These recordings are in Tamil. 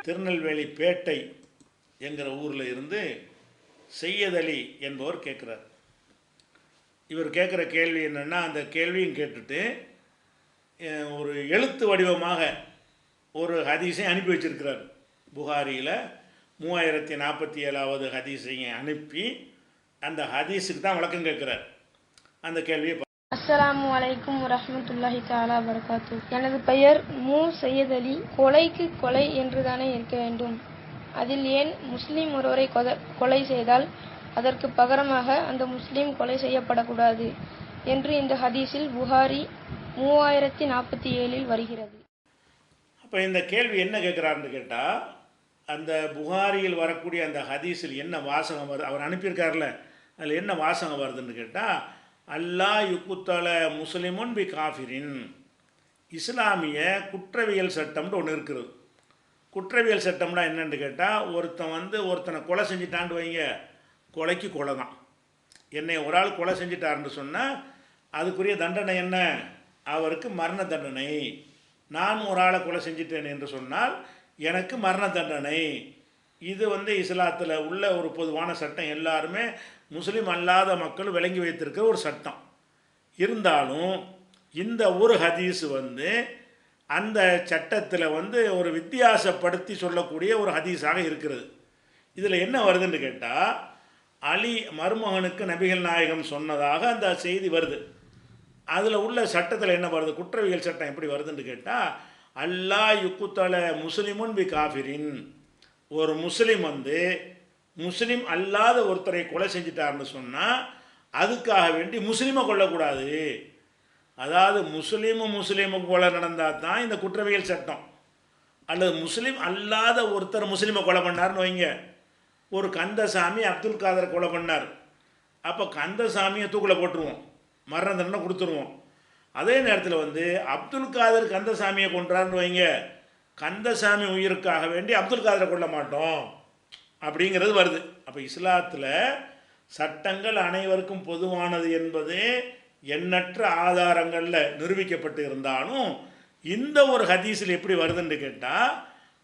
திருநெல்வேலி பேட்டை என்கிற ஊரில் இருந்து சையத் அலி என்பவர் கேட்குறார். இவர் கேட்குற கேள்வி என்னென்னா, அந்த கேள்வியும் கேட்டுட்டு ஒரு எழுத்து வடிவமாக ஒரு ஹதீஸை அனுப்பி வச்சிருக்கிறார். புகாரியில் 3047வது ஹதீஸையும் அனுப்பி அந்த ஹதீஸுக்கு தான் விளக்கம் கேட்குறார். அந்த கேள்வியை அஸ்ஸலாமு அலைக்கும் வரஹ்மத்துல்லாஹி தஆலா வபரகாத்து. எனது பெயர் சையத் அலி. கொலைக்கு கொலை என்றுதானே இருக்க வேண்டும்? அதில் ஏன் முஸ்லிம் ஒருவரை கொலை செய்தால் அதற்கு பகரமாக அந்த முஸ்லிம் கொலை செய்யப்படக்கூடாது என்று இந்த ஹதீஸில் புகாரி 3047 வருகிறது. அப்போ இந்த கேள்வி என்ன கேட்குறாருன்னு கேட்டால், அந்த புகாரியில் வரக்கூடிய அந்த ஹதீஸில் என்ன வாசகம் வருது, அவர் அனுப்பியிருக்கார்ல, அதில் என்ன வாசகம் வருதுன்னு கேட்டால், அல்லா யுக்குத்தல முஸ்லிமுன் பி காஃபிரின், இஸ்லாமிய குற்றவியல் சட்டம்னு ஒன்று இருக்கிறது. குற்றவியல் சட்டம்னா என்னென்னு கேட்டால், ஒருத்தனை கொலை செஞ்சிட்டான்னு வைங்க, கொலைக்கு கொலை தான். என்னை ஒரு ஆள் கொலை செஞ்சிட்டாருன்னு சொன்னால் அதுக்குரிய தண்டனை என்ன? அவருக்கு மரண தண்டனை. நான் ஒரு ஆளை கொலை செஞ்சிட்டேன் என்று சொன்னால் எனக்கு மரண தண்டனை. இது இஸ்லாத்தில் உள்ள ஒரு பொதுவான சட்டம். எல்லாருமே முஸ்லீம் அல்லாத மக்கள் விளங்கி வைத்திருக்கிற ஒரு சட்டம். இருந்தாலும் இந்த ஒரு ஹதீஸ் அந்த சட்டத்தில் ஒரு வித்தியாசப்படுத்தி சொல்லக்கூடிய ஒரு ஹதீஸாக இருக்கிறது. இதில் என்ன வருதுன்னு கேட்டால், அலி மருமகனுக்கு நபிகள் நாயகம் சொன்னதாக அந்த செய்தி வருது. அதில் உள்ள சட்டத்தில் என்ன வருது, குற்றவியல் சட்டம் எப்படி வருதுன்னு கேட்டால், அல்லா யுக்குத்தல முஸ்லிமுன் பி காஃபிரின், ஒரு முஸ்லீம் முஸ்லீம் அல்லாத ஒருத்தரை கொலை செஞ்சிட்டார்னு சொன்னால் அதுக்காக வேண்டி முஸ்லீமை கொல்லக்கூடாது. அதாவது முஸ்லீமுக்கு கொலை நடந்தால் தான் இந்த குற்றவியல் சட்டம். அல்லது முஸ்லீம் அல்லாத ஒருத்தர் முஸ்லீமை கொலை பண்ணார்னு வைங்க. ஒரு கந்தசாமி அப்துல் காதரை கொலை பண்ணார், அப்போ கந்தசாமியை தூக்கில் போட்டுருவோம், மரண தண்டனை கொடுத்துருவோம். அதே நேரத்தில் அப்துல் காதர் கந்தசாமியை கொன்றார்னு வைங்க, கந்தசாமி உயிருக்காக வேண்டி அப்துல் காதரை கொள்ள மாட்டோம் அப்படிங்கிறது வருது. அப்போ இஸ்லாத்தில் சட்டங்கள் அனைவருக்கும் பொதுவானது என்பது எண்ணற்ற ஆதாரங்களில் நிரூபிக்கப்பட்டு இருந்தாலும் இந்த ஒரு ஹதீஸில் எப்படி வருதுன்னு கேட்டால்,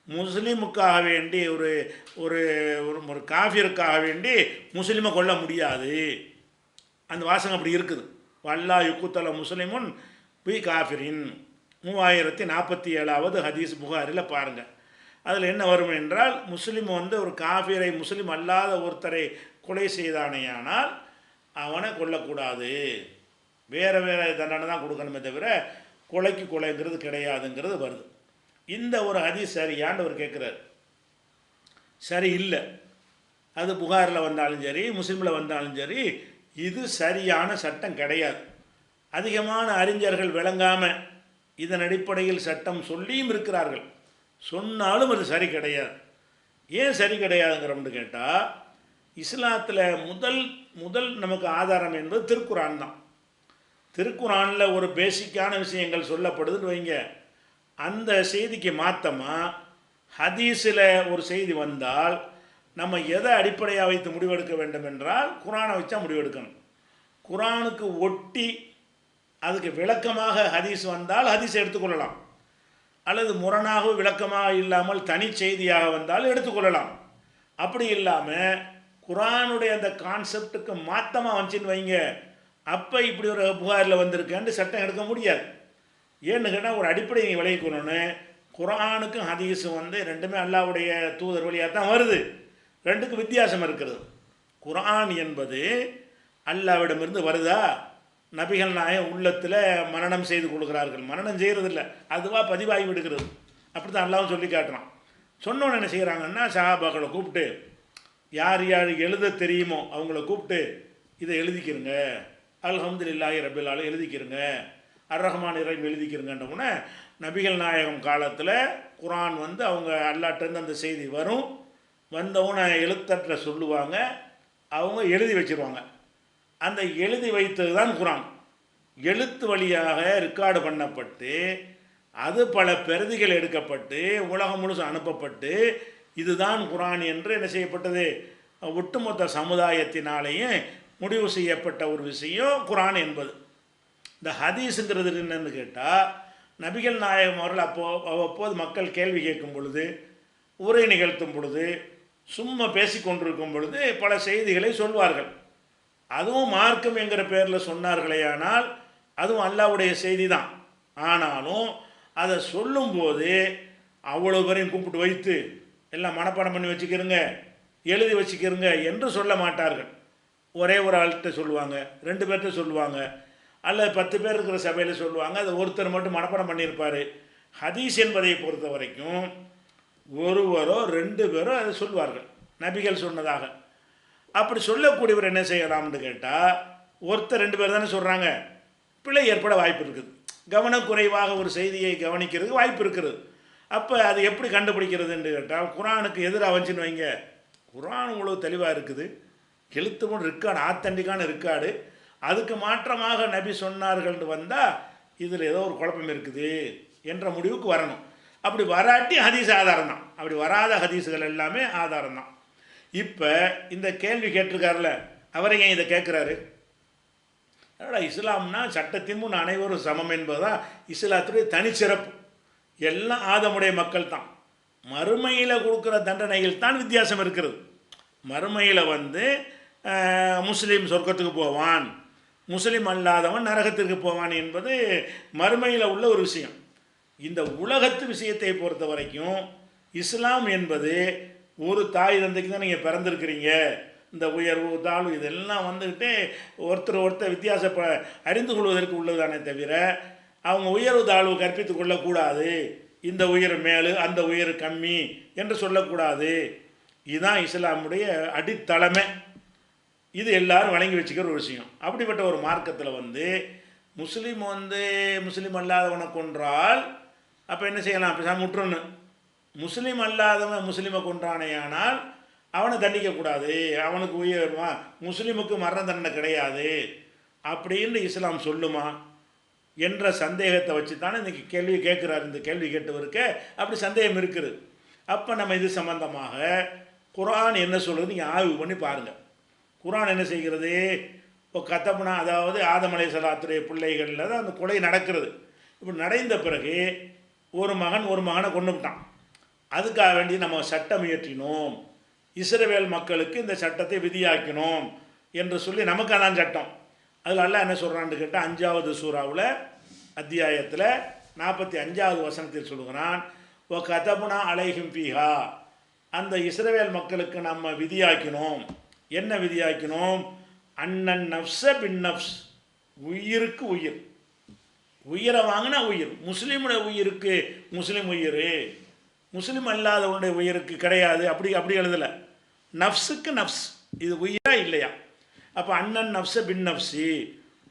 முஸ்லீமுக்காக வேண்டி ஒரு ஒரு ஒரு காஃபியருக்காக வேண்டி முஸ்லீமை கொல்ல முடியாது. அந்த வாசகம் அப்படி இருக்குது. வல்லா யுக்குத்தல முஸ்லிமுன் பி காஃபிரின் 3047வது ஹதீஸ் புகாரில் பாருங்கள். அதில் என்ன வரும் என்றால், முஸ்லீம் ஒரு காஃபிரை முஸ்லீம் அல்லாத ஒருத்தரை கொலை செய்தானேயானால் அவனை கொல்லக்கூடாது, வேறு தண்டனை தான் கொடுக்கணுமே தவிர கொலைக்கு கொலைங்கிறது கிடையாதுங்கிறது வருது. இந்த ஒரு ஹதீஸ் சரியான்னு அவர் கேட்குறாரு. சரி இல்லை, அது புகாரில் வந்தாலும் சரி முஸ்லீமில் வந்தாலும் சரி இது சரியான சட்டம் கிடையாது. அதிகமான அறிஞர்கள் விளங்காமல் இதன் அடிப்படையில் சட்டம் சொல்லியும் இருக்கிறார்கள். சொன்னாலும் அது சரி கிடையாது. ஏன் சரி கிடையாதுங்கிறோம்னு கேட்டால், இஸ்லாத்தில் முதல் நமக்கு ஆதாரம் என்பது திருக்குரான் தான். திருக்குரானில் ஒரு பேசிக்கான விஷயங்கள் சொல்லப்படுதுன்னு வைங்க, அந்த செய்திக்கு மாற்றமாக ஹதீஸில் ஒரு செய்தி வந்தால் நம்ம எதை அடிப்படையாக வைத்து முடிவெடுக்க வேண்டும் என்றால் குரானை வச்சா முடிவெடுக்கணும். குரானுக்கு ஒட்டி அதுக்கு விளக்கமாக ஹதீஸ் வந்தால் ஹதீஸை எடுத்துக்கொள்ளலாம், அல்லது முரணாக விளக்கமாக இல்லாமல் தனி செய்தியாக வந்தால் எடுத்துக்கொள்ளலாம். அப்படி இல்லாமல் குரானுடைய அந்த கான்செப்டுக்கு மாற்றமாக வந்துச்சின்னு வைங்க, அப்போ இப்படி ஒரு புகாரில் வந்திருக்கேன்னு சட்டம் எடுக்க முடியாது. ஏன்னு கேட்டால் ஒரு அடிப்படையை நீங்கள் விளைவிக்கணும்னு, குரானுக்கும் ஹதீஸும் ரெண்டுமே அல்லாஹ்வுடைய தூதர் வழியாக தான் வருது. ரெண்டுக்கும் வித்தியாசம் இருக்கிறது. குரான் என்பது அல்லாஹ்விடமிருந்து வருதா, நபிகள் நாயகம் உள்ளத்தில் மனனம் செய்து கொடுக்குறார்கள், மனனம் செய்கிறதில்ல, அதுவாக பதிவாகி விடுகிறது. அப்படி தான் அல்லாஹ்வும் சொல்லி காட்டுறான். சொன்னோன்னு என்ன செய்கிறாங்கன்னா, சஹாபாக்களை கூப்பிட்டு யார் யார் எழுத தெரியுமோ அவங்கள கூப்பிட்டு இதை எழுதிக்கிறங்க, அல்ஹம்துலில்லாஹி ரப்பில் ஆலமீன் எழுதிக்கிறங்க, அர்-ரஹ்மான் இறைம் எழுதிக்கிறங்கன்றவுடனே நபிகள் நாயகம் காலத்தில் குரான் அவங்க அல்லாட்டேருந்து அந்த செய்தி வரும், வந்தவுடனே எழுத்தற்ற சொல்லுவாங்க, அவங்க எழுதி வச்சுருவாங்க. அந்த எழுதி வைத்தது தான் குரான். எழுத்து வழியாக ரெக்கார்டு பண்ணப்பட்டு அது பல பிரதிகள் எடுக்கப்பட்டு உலகம் முழுசு அனுப்பப்பட்டு இதுதான் குரான் என்று என்ன செய்யப்பட்டது, ஒட்டுமொத்த சமுதாயத்தினாலேயும் முடிவு செய்யப்பட்ட ஒரு விஷயம் குரான் என்பது. இந்த ஹதீஸுங்கிறது என்னன்னு கேட்டால், நபிகள் நாயகம் அவர்கள் அப்போது மக்கள் கேள்வி கேட்கும் பொழுது உரை நிகழ்த்தும் பொழுது, சும்மா பேசி கொண்டிருக்கும் பொழுது பல செய்திகளை சொல்வார்கள். அதுவும் மார்க்கம் என்கிற பேரில் சொன்னார்களேயானால் அதுவும் அல்லாஹ்வுடைய செய்தி தான். ஆனாலும் அதை சொல்லும்போது அவ்வளோ பேரையும் கூப்பிட்டு வைத்து எல்லாம் மனப்பாடம் பண்ணி வச்சுக்கிறங்க, எழுதி வச்சுக்கிறங்க என்று சொல்ல மாட்டார்கள். ஒரே ஒரு ஆள்கிட்ட சொல்லுவாங்க, 2 பேர்கிட்ட சொல்லுவாங்க, அல்லது 10 பேர் இருக்கிற சபையில் சொல்லுவாங்க. அதை ஒருத்தர் மட்டும் மனப்பாடம் பண்ணியிருப்பார். ஹதீஸ் என்பதை பொறுத்த வரைக்கும் ஒருவரோ 2 பேரோ அதை சொல்வார்கள், நபிகள் சொன்னதாக. அப்படி சொல்லக்கூடியவர் என்ன செய்யலாம்னு கேட்டால், ஒருத்தர் 2 பேர் தானே சொல்கிறாங்க, பிழை ஏற்பட வாய்ப்பு இருக்குது. கவனக்குறைவாக ஒரு செய்தியை கவனிக்கிறதுக்கு வாய்ப்பு இருக்குது. அப்போ அது எப்படி கண்டுபிடிக்கிறதுன்னு கேட்டால், குரானுக்கு எதிராக வந்துச்சுன்னு வைங்க, குரான் உங்களுக்கு தெளிவாக இருக்குது, எழுத்து மூணு இருக்காடு, ஆத்தண்டிக்கான இருக்காடு, அதுக்கு மாற்றமாக நபி சொன்னார்கள்னு வந்தால் இதில் ஏதோ ஒரு குழப்பம் இருக்குது என்ற முடிவுக்கு வரணும். அப்படி வராட்டி ஹதீஸ் ஆதாரம் தான், அப்படி வராத ஹதீஸுகள் எல்லாமே ஆதாரம் தான். இப்போ இந்த கேள்வி கேட்டிருக்காருல, அவரை ஏன் இதை கேட்குறாரு? அதோட இஸ்லாம்னா சட்டத்தின் முன் அனைவரும் சமம் என்பதுதான் இஸ்லாத்துடைய தனிச்சிறப்பு. எல்லாம் ஆதமுடைய மக்கள் தான். மறுமையில் கொடுக்குற தண்டனையில் தான் வித்தியாசம் இருக்கிறது. மறுமையில் முஸ்லீம் சொர்க்கத்துக்கு போவான், முஸ்லீம் அல்லாதவன் நரகத்திற்கு போவான் என்பது மறுமையில் உள்ள ஒரு விஷயம். இந்த உலகத்து விஷயத்தை பொறுத்த வரைக்கும் இஸ்லாம் என்பது ஒரு தாய் தந்தைக்கு தான் நீங்கள் பிறந்திருக்கிறீங்க. இந்த உயர்வு தாழ்வு இதெல்லாம் ஒருத்தர் வித்தியாச அறிந்து கொள்வதற்கு உள்ளதானே தவிர அவங்க உயர்வு தாழ்வு கற்பித்து கொள்ளக்கூடாது. இந்த உயர் மேலு அந்த உயர் கம்மி என்று சொல்லக்கூடாது. இதுதான் இஸ்லாமுடைய அடித்தளமே. இது எல்லாரும் வழங்கி வச்சுக்கிற ஒரு விஷயம். அப்படிப்பட்ட ஒரு மார்க்கத்தில் முஸ்லீம் முஸ்லீம் அல்லாதவனை கொன்றால் அப்போ என்ன செய்யலாம்? பேசாம முற்றணும். முஸ்லீம் அல்லாதவன் முஸ்லீமை கொன்றானேயானால் அவனை தண்டிக்கக்கூடாது, அவனுக்கு முஸ்லீமுக்கு மரண தண்டனை கிடையாது அப்படின்னு இஸ்லாம் சொல்லுமா என்ற சந்தேகத்தை வச்சு தானே இன்றைக்கி கேள்வி கேட்குறாரு. இந்த கேள்வி கேட்டவருக்க அப்படி சந்தேகம் இருக்குது. அப்போ நம்ம இது சம்பந்தமாக குர்ஆன் என்ன சொல்கிறது நீங்கள் ஆய்வு பண்ணி பாருங்கள். குர்ஆன் என்ன செய்கிறது? இப்போ கத்தப்னா, அதாவது ஆதம் அலைஹிஸ்ஸலாத்துடைய பிள்ளைகளில் தான் அந்த கொலை நடக்கிறது. இப்படி நடந்த பிறகு ஒரு மகனை கொன்னுவிட்டான். அதுக்காக வேண்டி நம்ம சட்டம் இயற்றினோம், இஸ்ரவேல் மக்களுக்கு இந்த சட்டத்தை விதியாக்கினோம் என்று சொல்லி நமக்கு அதான் சட்டம். அதில் அல்லாஹ் என்ன சொல்கிறான்னு கேட்டால், 5வது சூறாவில் அத்தியாயத்தில் 45வது வசனத்தில் சொல்லுகிறான், ஓ கதபுனா அலைஹிம் ஃபீஹா, அந்த இஸ்ரவேல் மக்களுக்கு நம்ம விதியாக்கினோம். என்ன விதியாக்கினோம்? அன்னன் நஃப்ஸ பின் நஃப்ஸ், உயிருக்கு உயிர், உயிரை வாங்கினா உயிர். முஸ்லீமுடைய உயிருக்கு முஸ்லீம் உயிர், முஸ்லீம் அல்லாதவனுடைய உயிருக்கு கிடையாது. அப்படி எழுதலை. நஃப்ஸுக்கு நஃப்ஸ், இது உயிரா இல்லையா? அப்போ அண்ணன் நஃப்ஸ பின் நஃப்ஸி,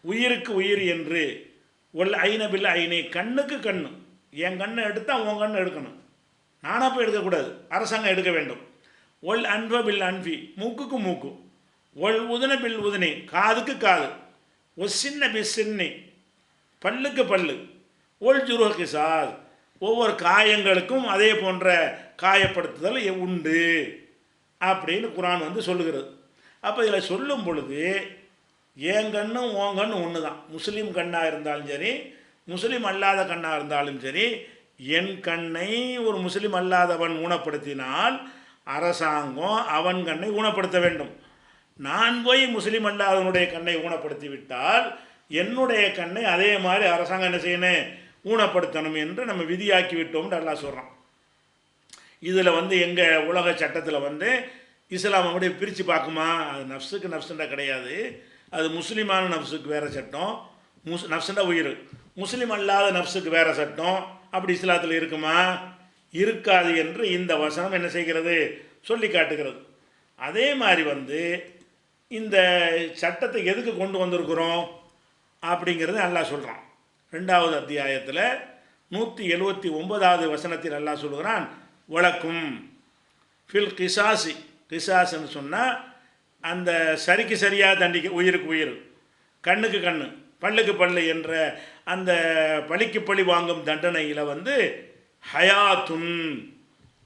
உயிருக்கு உயிர் என்று. ஒல் ஐன பில் ஐனே, கண்ணுக்கு கண்ணு. என் கண்ணை எடுத்தால் உன் கண்ணை எடுக்கணும், நானாக போய் எடுக்கக்கூடாது, அரசாங்கம் எடுக்க வேண்டும். ஒல் அன்ப பில் அன்பி, மூக்குக்கு மூக்கு. ஒல் உதன பில் உதனி, காதுக்கு காது. ஒல் சின்ன பில் சின்னி, பல்லுக்கு பல்லு. ஒல் ஜுருஹ கிசாஸ், ஒவ்வொரு காயங்களுக்கும் அதே போன்ற காயப்படுத்துதல் உண்டு அப்படின்னு குர்ஆன் சொல்லுகிறது. அப்போ இதில் சொல்லும் பொழுது என் கண்ணும் உன் கண்ணும் ஒன்று தான். முஸ்லீம் கண்ணாக இருந்தாலும் சரி, முஸ்லீம் அல்லாத கண்ணாக இருந்தாலும் சரி, என் கண்ணை ஒரு முஸ்லீம் அல்லாதவன் ஊனப்படுத்தினால் அரசாங்கம் அவன் கண்ணை ஊனப்படுத்த வேண்டும். நான் போய் முஸ்லீம் அல்லாதவனுடைய கண்ணை ஊனப்படுத்தி விட்டால் என்னுடைய கண்ணை அதே மாதிரி அரசாங்கம் என்ன செய்யணும்? ஊனப்படுத்தணும் என்று நம்ம விதியாக்கி விட்டோம்னு அல்லாஹ் சொல்கிறான். இதில் எங்கள் உலக சட்டத்தில் இஸ்லாம் அப்படியே பிரித்து பார்க்குமா? அது நஃப்ஸுக்கு நஃப்ஸுண்டா கிடையாது. அது முஸ்லீமான நஃப்ஸுக்கு வேறு சட்டம், நஃப்ஸுண்டா உயிர். முஸ்லீம் அல்லாத நஃப்ஸுக்கு வேறு சட்டம். அப்படி இஸ்லாத்தில் இருக்குமா? இருக்காது என்று இந்த வசனம் என்ன செய்கிறது? சொல்லி காட்டுகிறது. அதே மாதிரி இந்த சட்டத்தை எதுக்கு கொண்டு வந்திருக்கிறோம் அப்படிங்கிறது அல்லாஹ் சொல்கிறான். 2வது அத்தியாயத்தில் 179வது வசனத்தில் அல்லாஹ் சொல்கிறான், வழக்கும் ஃபில் கிசாசி. கிசாஸ்ன்னு சொன்னால் அந்த சரிக்கு சரியாக தண்டிக்க, உயிருக்கு உயிர், கண்ணுக்கு கண், பல்லுக்கு பல்லு என்ற அந்த பழிக்கு பழி வாங்கும் தண்டனையில் ஹயாத்துன்,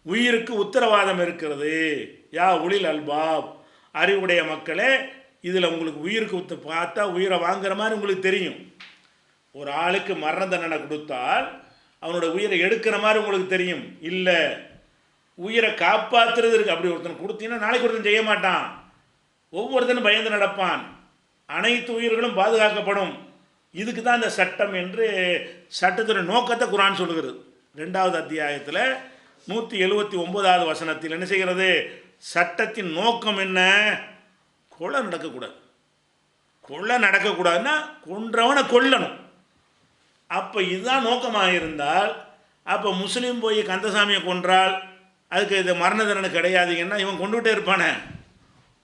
உயிருக்கு உத்தரவாதம் இருக்கிறது. யா உளில் அல்பாப், அறிவுடைய மக்களே, இதில் உங்களுக்கு உயிருக்கு பார்த்தா உயிரை வாங்குற மாதிரி உங்களுக்கு தெரியும். ஒரு ஆளுக்கு மரண தண்டனை கொடுத்தால் அவனோட உயிரை எடுக்கிற மாதிரி உங்களுக்கு தெரியும். இல்லை, உயிரை காப்பாற்றுறது இருக்குது. அப்படி ஒருத்தன் கொடுத்தீங்கன்னா நாளைக்கு ஒருத்தன் செய்ய மாட்டான், ஒவ்வொருத்தனும் பயந்து நடப்பான், அனைத்து உயிர்களும் பாதுகாக்கப்படும். இதுக்கு தான் இந்த சட்டம் என்று சட்டத்துடைய நோக்கத்தை குர்ஆன் சொல்லுகிறது. 2வது அத்தியாயத்தில் 179வது வசனத்தில் என்ன செய்கிறது? சட்டத்தின் நோக்கம் என்ன? கொலை நடக்கக்கூடாது. கொலை நடக்கக்கூடாதுன்னா கொன்றவனை கொல்லணும். அப்போ இதுதான் நோக்கமாக இருந்தால், அப்போ முஸ்லீம் போய் கந்தசாமியை கொன்றால் அதுக்கு இது மரண தண்டனை கிடையாதுங்கன்னா இவன் கொண்டுகிட்டே இருப்பானே,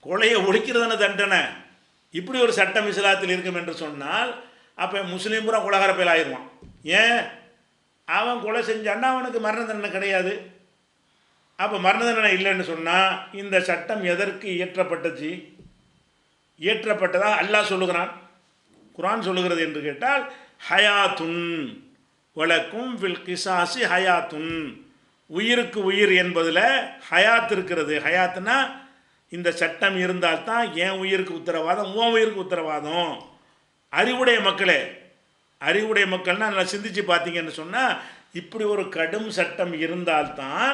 கொலையை ஒழிக்கிறதான தண்டனை. இப்படி ஒரு சட்டம் இஸ்லாத்தில் இருக்கும் என்று சொன்னால் அப்போ முஸ்லீம் பூரா கொலகார பயல் ஆயிடுவான். ஏன்? அவன் கொலை செஞ்சான்னா அவனுக்கு மரண தண்டனை கிடையாது. அப்போ மரண தண்டனை இல்லைன்னு சொன்னால் இந்த சட்டம் எதற்கு இயற்றப்பட்டுச்சு? இயற்றப்பட்டதா அல்லாஹ் சொல்லுகிறான், குர்ஆன் சொல்லுகிறது என்று கேட்டால், ஹயாத்துன் வலக்கும் ஃபில் கிசாசி ஹயாத்துன், உயிருக்கு உயிர் என்பதில் ஹயாத் இருக்கிறது. ஹயாத்துனா இந்த சட்டம் இருந்தால்தான் என் உயிருக்கு உத்தரவாதம், உன் உயிருக்கு உத்தரவாதம். அறிவுடைய மக்களே, அறிவுடைய மக்கள்னால் நல்லா சிந்திச்சு பார்த்தீங்கன்னு சொன்னால் இப்படி ஒரு கடும் சட்டம் இருந்தால்தான்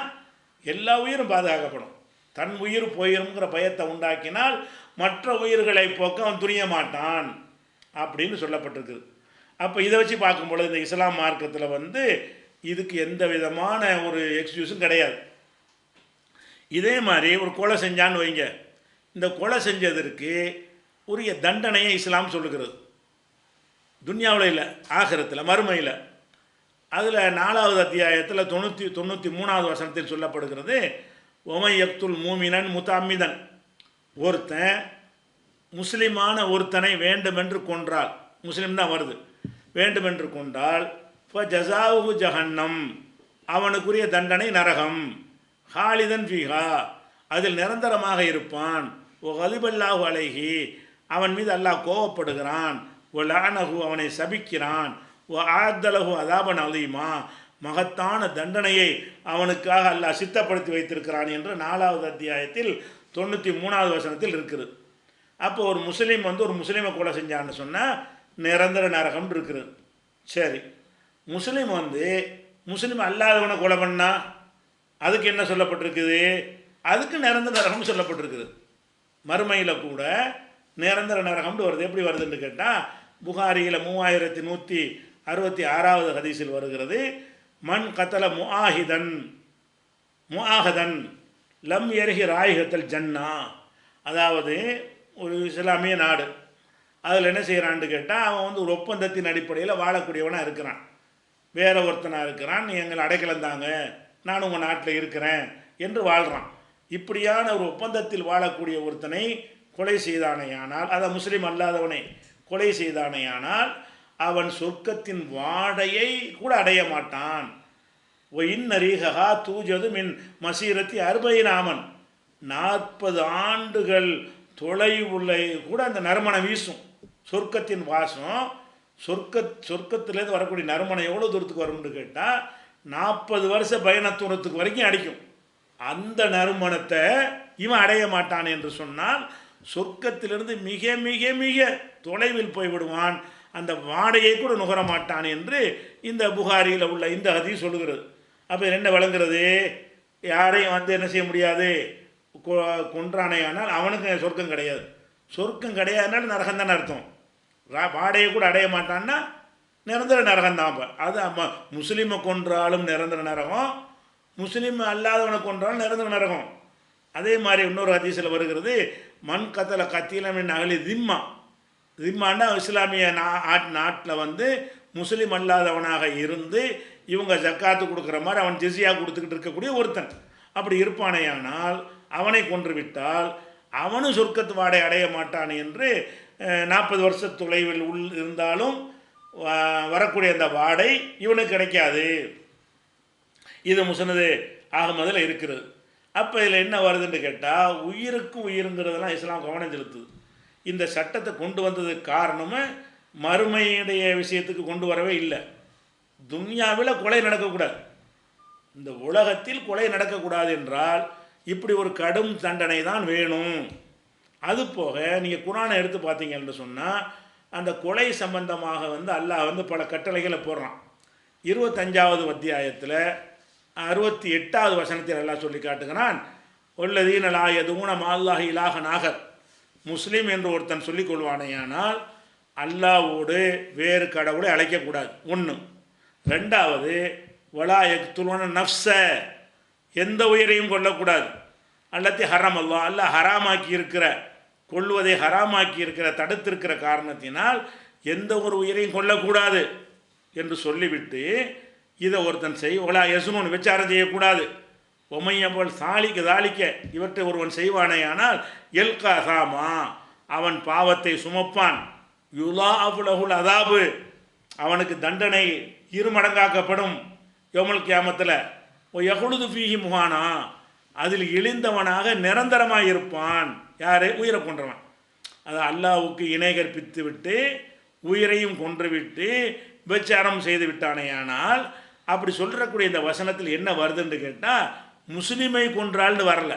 எல்லா உயிரும் பாதுகாக்கப்படும். தன் உயிர் போயிருங்கிற பயத்தை உண்டாக்கினால் மற்ற உயிர்களை போக்க அவன் துணிய மாட்டான் அப்படின்னு சொல்லப்பட்டிருக்குது. அப்போ இதை வச்சு பார்க்கும்பொழுது இந்த இஸ்லாம் மார்க்கத்தில் இதுக்கு எந்த விதமான ஒரு எக்ஸ்கியூஸும் கிடையாது. இதே மாதிரி ஒரு கொலை செஞ்சான்னு வைங்க, இந்த கொலை செஞ்சதற்கு உரிய தண்டனையை இஸ்லாம் சொல்லுகிறது. துன்யாவில் இல்லை, ஆகிரத்தில், மறுமையில். அதில் 4வது அத்தியாயத்தில் 93வது வசனத்தில் சொல்லப்படுகிறது, ஒமை யக்துல் மூமினன் முத்தம்மிதன், ஒருத்தன் முஸ்லிமான ஒருத்தனை வேண்டுமென்று கொன்றால், முஸ்லீம் தான் வருது, வேண்டுமென்று கொண்டால் இப்போ ஜசாவுஹு ஜஹன்னம், அவனுக்குரிய தண்டனை நரகம், ஹாலிதன் ஃபீஹா, அதில் நிரந்தரமாக இருப்பான், ஓ கலிபல்லாஹு அலைஹி, அவன் மீது அல்லாஹ் கோவப்படுகிறான், ஓ லானஹு, அவனை சபிக்கிறான், ஓ ஆத்தலஹு அதாபன் அலீமா, மகத்தான தண்டனையை அவனுக்காக அல்லாஹ் சித்தப்படுத்தி வைத்திருக்கிறான் என்று 4வது அத்தியாயத்தில் 93வது வசனத்தில் இருக்குது. அப்போ ஒரு முஸ்லீம் ஒரு முஸ்லீமை கொலை செஞ்சான்னு சொன்னால் நிரந்தர நரகம் இருக்குது. சரி, முஸ்லீம் முஸ்லீம் அல்லாதவனை கொலை பண்ணா அதுக்கு என்ன சொல்லப்பட்டிருக்குது? அதுக்கு நிரந்தர நரகம் சொல்லப்பட்டிருக்குது. மறுமையில் கூட நிரந்தர நரகம்னு வருது. எப்படி வருதுன்னு கேட்டால் புகாரியில் 3166வது ஹதீஸில் வருகிறது, மண் கத்தல முஆஹதன் லம் எருகி ராயிகத்தல் ஜன்னா, அதாவது ஒரு இஸ்லாமிய நாடு, அதில் என்ன செய்கிறான்னு கேட்டால் அவன் ஒரு ஒப்பந்தத்தின் அடிப்படையில் வாழக்கூடியவனாக இருக்கிறான், வேற ஒருத்தனாக இருக்கிறான், நீ எங்களை அடைக்கலந்தாங்க, நான் உங்கள் நாட்டில் இருக்கிறேன் என்று வாழ்கிறான். இப்படியான ஒரு ஒப்பந்தத்தில் வாழக்கூடிய ஒருத்தனை கொலை செய்தானேயானால், அதை முஸ்லீம் அல்லாதவனை கொலை செய்தானேயானால் அவன் சொர்க்கத்தின் வாடையை கூட அடைய மாட்டான். ஒ இன்னரீகா தூஜது மின் மசீரத்தி 40 ஆமன், 40 ஆண்டுகள் தொலைவுள்ள கூட அந்த நறுமணம் வீசும். சொர்க்கத்தின் வாசம், சொர்க்கத்திலேருந்து வரக்கூடிய நறுமணம் எவ்வளோ தூரத்துக்கு வரும்னு கேட்டால் 40 வருஷ பயண தூரத்துக்கு வரைக்கும் அடிக்கும். அந்த நறுமணத்தை இவன் அடைய மாட்டான் என்று சொன்னால் சொர்க்கத்திலிருந்து மிக மிக மிக தொலைவில் போய்விடுவான், அந்த வாடையை கூட நுகர மாட்டான் என்று இந்த புகாரியில் உள்ள இந்த ஹதீஸ் சொல்லுகிறது. அப்போ என்ன விளங்குறது? யாரையும் என்ன செய்ய முடியாது, கொன்றானேயானால் அவனுக்கு சொர்க்கம் கிடையாது. சொர்க்கம் கிடையாதுனால நரகம் தானே அர்த்தம். வாடையை கூட அடைய மாட்டான்னா நிரந்தர நரகம் தான். அப்போ அது முஸ்லீமை கொன்றாலும் நிரந்தர நரகம், முஸ்லீம் அல்லாதவனை கொன்றாலும் நிரந்தர நரகம். அதே மாதிரி இன்னொரு ஹதீஸில் வருகிறது, மண் கத்தல கத்தீலமின் அகலி திம்மா, திம்மான்னா இஸ்லாமிய நாட்டில் முஸ்லீம் அல்லாதவனாக இருந்து இவங்க ஜக்காத்து கொடுக்குற மாதிரி அவன் ஜிஸியா கொடுத்துக்கிட்டு இருக்கக்கூடிய ஒருத்தன் அப்படி இருப்பானேயானால் அவனை கொன்று விட்டால் அவனும் சொர்க்கத்து வாடை அடைய மாட்டான் என்று 40 வருஷ தொலைவில் இருந்தாலும் வரக்கூடிய அந்த வாடை இவனுக்கு கிடைக்காது. இது முஸ்னது அஹ்மதில் இருக்கிறது. அப்போ இதில் என்ன வருதுன்னு கேட்டால் உயிருக்கு உயிருங்கிறதெல்லாம் இஸ்லாம் கவனம் செலுத்துது. இந்த சட்டத்தை கொண்டு வந்ததுக்கு காரணமே மறுமையுடைய விஷயத்துக்கு கொண்டு வரவே இல்லை. துன்யாவில் கொலை நடக்கக்கூடாது, இந்த உலகத்தில் கொலை நடக்கக்கூடாது என்றால் இப்படி ஒரு கடும் தண்டனை தான் வேணும். அது போக நீங்கள் குர்ஆனை எடுத்து பார்த்தீங்கன்னு சொன்னால் அந்த கொலை சம்பந்தமாக அல்லாஹ் பல கட்டளைகளை போடுறான். 25வது அத்தியாயத்தில் 68வது வசனத்தில் எல்லாம் சொல்லி காட்டுகிறான், ஒல்லதீன லா யதுஊன மஅல்லாஹி இலாஹன் ஆகர். முஸ்லீம் என்று ஒருத்தன் சொல்லிக் கொள்வானேயானால் அல்லாஹ்வோடு வேறு கடவுளை அழைக்கக்கூடாது. ஒன்று. ரெண்டாவது, வலா யக்துலூன நஃப்ஸ, எந்த உயிரையும் கொல்லக்கூடாது. அல்லத்தி ஹரம் அல்லாஹ், அல்லாஹ் ஹராமாக்கி இருக்கிற, கொல்வதை ஹராமாக்கி இருக்கிற, தடுத்திருக்கிற காரணத்தினால் எந்த ஒரு உயிரையும் கொல்லக்கூடாது என்று சொல்லிவிட்டு இதை ஒருத்தன் வலா யஸ்னூன், விசாரம் செய்யக்கூடாது. ஒமையபோல் சாலிக்கு தாளிக்க, இவற்றை ஒருவன் செய்வானேயானால் எல்கா சாமா, அவன் பாவத்தை சுமப்பான். யுலா அபுலகுல் அதாபு, அவனுக்கு தண்டனை இருமடங்காக்கப்படும். யௌமுல் கியாமத்தில் யகுலுது ஃபீஹி முஹானா, அதில் இழிந்தவனாக நிரந்தரமாக இருப்பான். யார்? உயிரை கொன்றவன். அது அல்லாஹ்வுக்கு இணை கற்பித்து விட்டு உயிரையும் கொன்றுவிட்டு விபச்சாரம் செய்து விட்டானேயானால், அப்படி சொல்கிறக்கூடிய இந்த வசனத்தில் என்ன வருதுன்னு கேட்டால், முஸ்லீமை கொன்றால்னு வரல,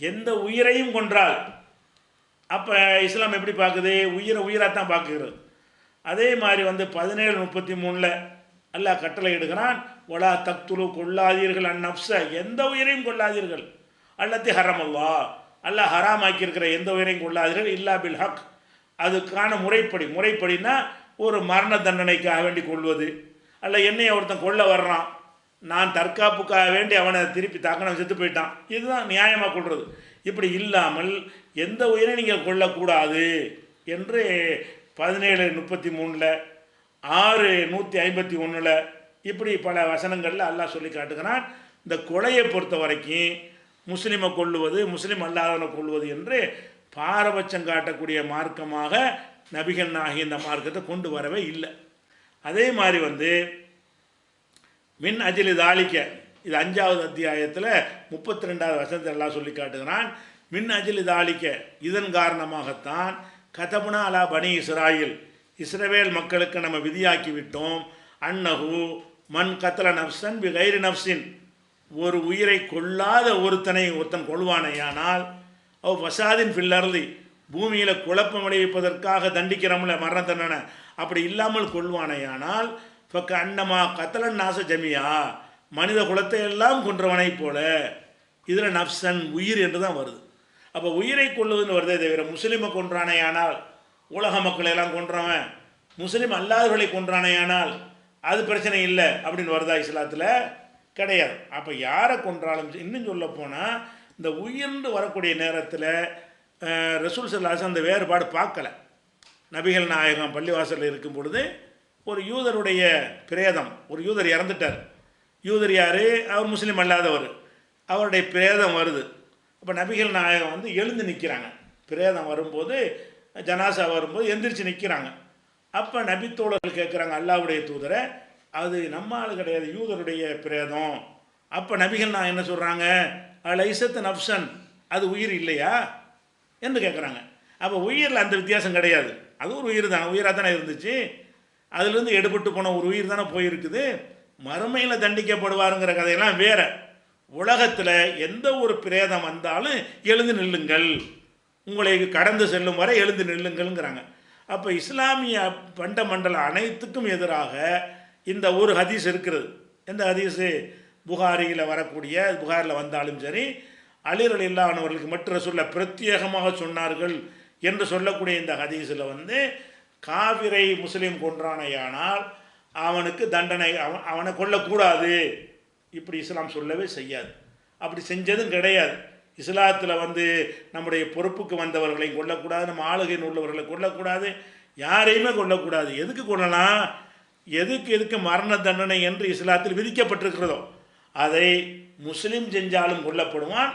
எந்த உயிரையும் கொன்றால். அப்போ இஸ்லாம் எப்படி பார்க்குது? உயிரை உயிராகத்தான் பார்க்குறது. அதே மாதிரி 17:33 அல்லாஹ் கட்டளை இடுகிறான், ஒலா தக்துலு, கொல்லாதீர்கள் அந்நப்ஸ, எந்த உயிரையும் கொள்ளாதீர்கள். அல்லத்தி ஹரமல்லாஹ், அல்லாஹ் ஹராமாக்கியிருக்கிற எந்த உயிரையும் கொள்ளாதீர்கள். இல்லா பில் ஹக், அதுக்கான முறைப்படினா ஒரு மரண தண்டனைக்காக வேண்டி கொள்வது. அல்ல என்னைய ஒருத்தன் கொல்ல வர்றான், நான் தற்காப்புக்காக வேண்டி அவனை திருப்பி தாக்கணும், செத்து போயிட்டான், இதுதான் நியாயமாக கொள்வது. இப்படி இல்லாமல் எந்த உயிரை நீங்கள் கொல்லக்கூடாது என்று 17:33, 6:151 இப்படி பல வசனங்களில் அல்லாஹ் சொல்லி காட்டுகிறான். இந்த கொலையை பொறுத்த வரைக்கும் முஸ்லீமை கொல்லுவது, முஸ்லீம் அல்லாதவனை கொல்லுவது என்று பாரபட்சம் காட்டக்கூடிய மார்க்கமாக நபிகள் ஆகிய இந்த மார்க்கத்தை கொண்டு வரவே இல்லை. அதே மாதிரி மின் அஜிலி தாலிக்க, இது 5வது அத்தியாயத்தில் 32வது வசனத்தில் எல்லாம் சொல்லி காட்டுகிறான். மின் அஜிலி தாலிக்க, இதன் காரணமாகத்தான் கதபுனா அலா பனி இஸ்ராயில், இஸ்ரவேல் மக்களுக்கு நம்ம விதியாக்கி விட்டோம். அன்னஹு மன் கத்தல நப்சன் பி கைரி நப்சின், ஒரு உயிரை கொல்லாத ஒருத்தன் கொள்வானையானால், அவ் வசாதின் ஃபில்லர்லி, பூமியில் குழப்பம் விளைவிப்பதற்காக தண்டிக்கிறோம்ல மரண தண்டனை, அப்படி இல்லாமல் கொள்வானையானால் பக்க அன்னமா கத்தலன் நாச ஜமியா, மனித குலத்தை எல்லாம் கொன்றவனை போல. இதில் நப்சன் உயிர் என்று தான் வருது. அப்போ உயிரை கொள்ளுவதுன்னு வருதே தவிர, முஸ்லீமை கொன்றானேயானால் உலக மக்களை எல்லாம் கொன்றவன், முஸ்லீம் அல்லாதவர்களை கொன்றானேயானால் அது பிரச்சனை இல்லை அப்படின்னு வருதா? இஸ்லாத்தில் கிடையாது. அப்போ யாரை கொன்றாலும், இன்னும் சொல்ல போனால் இந்த உயிர்ந்து வரக்கூடிய நேரத்தில் ரசூல் ஸல்லல்லாஹு அலைஹி வஸல்லம் அந்த வேறுபாடு பார்க்கல. நபிகள் நாயகம் பள்ளிவாசலில் இருக்கும் பொழுது ஒரு யூதருடைய பிரேதம், ஒரு யூதர் இறந்துட்டார். யூதர் யார்? அவர் முஸ்லீம் அல்லாதவர். அவருடைய பிரேதம் வருது. அப்போ நபிகள் நாயகம் எழுந்து நிற்கிறாங்க. பிரேதம் வரும்போது, ஜனாசா வரும்போது எந்திரிச்சு நிற்கிறாங்க. அப்போ நபித்தோழர்கள் கேட்குறாங்க, அல்லாஹ்வுடைய தூதரை, அது நம்ம ஆள் கிடையாது, யூதருடைய பிரேதம். அப்போ நபிகள் நான் என்ன சொல்கிறாங்க, லைசத் நஃப்சன், அது உயிர் இல்லையா என்று கேட்குறாங்க. அப்போ உயிரில் அந்த வித்தியாசம் கிடையாது, அது ஒரு உயிர் தானே, உயிராக தானே இருந்துச்சு, அதுலேருந்து எடுபட்டு போன ஒரு உயிர் தானே போயிருக்குது. மறுமையில் தண்டிக்கப்படுவாருங்கிற கதையெல்லாம் வேறு. உலகத்தில் எந்த ஒரு பிரேதம் வந்தாலும் எழுந்து நில்லுங்கள், உங்களை கடந்து செல்லும் வரை எழுந்து நில்லுங்கள்ங்கிறாங்க. அப்போ இஸ்லாமிய பண்டமண்டல அனைத்துக்கும் எதிராக இந்த ஒரு ஹதீஸ் இருக்கிறது. எந்த ஹதீஸு? புகாரியில் வரக்கூடிய, புகாரில் வந்தாலும் சரி, அலி ரலியல்லாஹு அவர்களுக்கு மற்ற சொல்ல பிரத்யேகமாக சொன்னார்கள் என்று சொல்லக்கூடிய இந்த ஹதீஸில் காபிரை முஸ்லீம் கொன்றானையானால் அவனுக்கு தண்டனை, அவனை கொல்லக்கூடாது, இப்படி இஸ்லாம் சொல்லவே செய்யாது. அப்படி செஞ்சதும் கிடையாது. இஸ்லாத்தில் நம்முடைய பொறுப்புக்கு வந்தவர்களையும் கொல்லக்கூடாது, நம்ம ஆளுகையில் உள்ளவர்களை கொல்லக்கூடாது, யாரையுமே கொல்லக்கூடாது. எதுக்கு கொள்ளலாம்? எதுக்கு மரண தண்டனை என்று இஸ்லாத்தில் விதிக்கப்பட்டிருக்கிறதோ அதை முஸ்லீம் செஞ்சாலும் கொல்லப்படுவான்,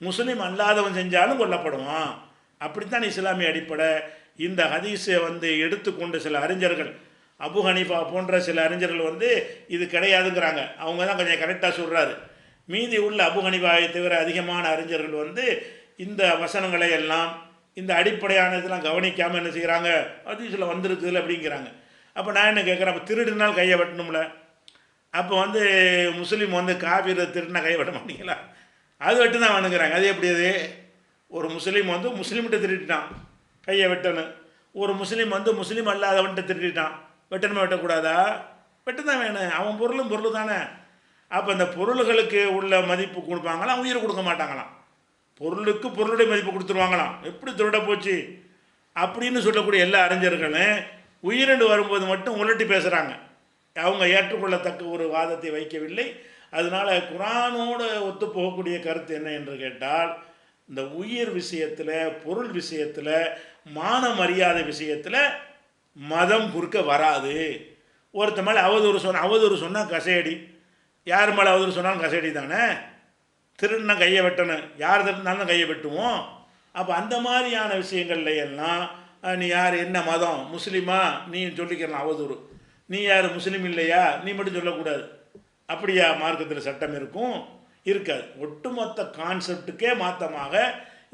முஸ்லீம் அல்லாதவன் செஞ்சாலும் கொல்லப்படுவான். அப்படித்தான் இஸ்லாமிய அடிப்படை. இந்த ஹதீஸை எடுத்துக்கொண்டு சில அறிஞர்கள், அபு ஹனீஃபா போன்ற சில அறிஞர்கள் இது கிடையாதுங்கிறாங்க. அவங்க தான் கொஞ்சம் கரெக்டாக சொல்கிறாரு. மீதி உள்ள அபு ஹனீஃபாவை தவிர அதிகமான அறிஞர்கள் இந்த வசனங்களை எல்லாம், இந்த அடிப்படையான இதெல்லாம் கவனிக்காமல் என்ன செய்கிறாங்க, ஹதீஸில் வந்திருக்குதுல அப்படிங்கிறாங்க. அப்போ நான் என்ன கேட்குறேன், அப்போ திருடினால் கையை வெட்டணும்ல, அப்போ முஸ்லீம் காபீர் திருடினா கையை வெட்ட மாட்டீங்களா? அது வெட்டு தான் வேணுங்கிறாங்க. அது எப்படி? அது ஒரு முஸ்லீம் முஸ்லீம்கிட்ட திருடிட்டான், கையை வெட்டணும். ஒரு முஸ்லீம் முஸ்லீம் அல்லாதவன்கிட்ட திருடிட்டான், வெட்டணுமா வெட்டக்கூடாதா? வெட்டு தான் வேணும். அவன் பொருள் தானே. அப்போ இந்த பொருள்களுக்கு உள்ள மதிப்பு கொடுப்பாங்களாம், உயிர் கொடுக்க மாட்டாங்களாம். பொருளுக்கு பொருளுடைய மதிப்பு கொடுத்துருவாங்களாம். எப்படி திருட போச்சு அப்படின்னு சொல்லக்கூடிய எல்லா அறிஞர்களும் உயிரெண்டு வரும்போது மட்டும் உலட்டி பேசுகிறாங்க. அவங்க ஏற்றுக்கொள்ளத்தக்க ஒரு வாதத்தை வைக்கவில்லை. அதனால் குர்ஆனோடு ஒத்து போகக்கூடிய கருத்து என்ன என்று கேட்டால், இந்த உயிர் விஷயத்தில், பொருள் விஷயத்தில், மான மரியாதை விஷயத்தில் மதம் குறுக்க வராது. ஒருத்த மேலே அவதூறு சொன்னால் கசையடி. யார் மேலே அவதூறு சொன்னாலும் கசையடி தானே. திருடுனா கையை வெட்டணும், யார் திருடினாலும் கையை வெட்டுவோம். அப்போ அந்த மாதிரியான விஷயங்கள்ல எல்லாம் நீ யார், என்ன மதம், முஸ்லீமா, நீ சொல்லிக்கலாம் அவதூறு. நீ யார், முஸ்லீம் இல்லையா, நீ மட்டும் சொல்லக்கூடாது. அப்படியா மார்க்கத்தில் சட்டம் இருக்கும்? இருக்காது. ஒட்டுமொத்த கான்செப்டுக்கே மாற்றமாக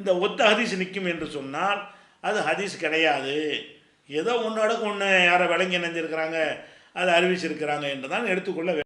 இந்த ஒத்த ஹதீஸ் நிற்கும் என்று சொன்னால் அது ஹதீஸ் கிடையாது. ஏதோ ஒன்றோட ஒன்று யாரை விளங்கி நினைஞ்சிருக்கிறாங்க, அதை அறிவிச்சிருக்கிறாங்க என்று தான் எடுத்துக்கொள்ள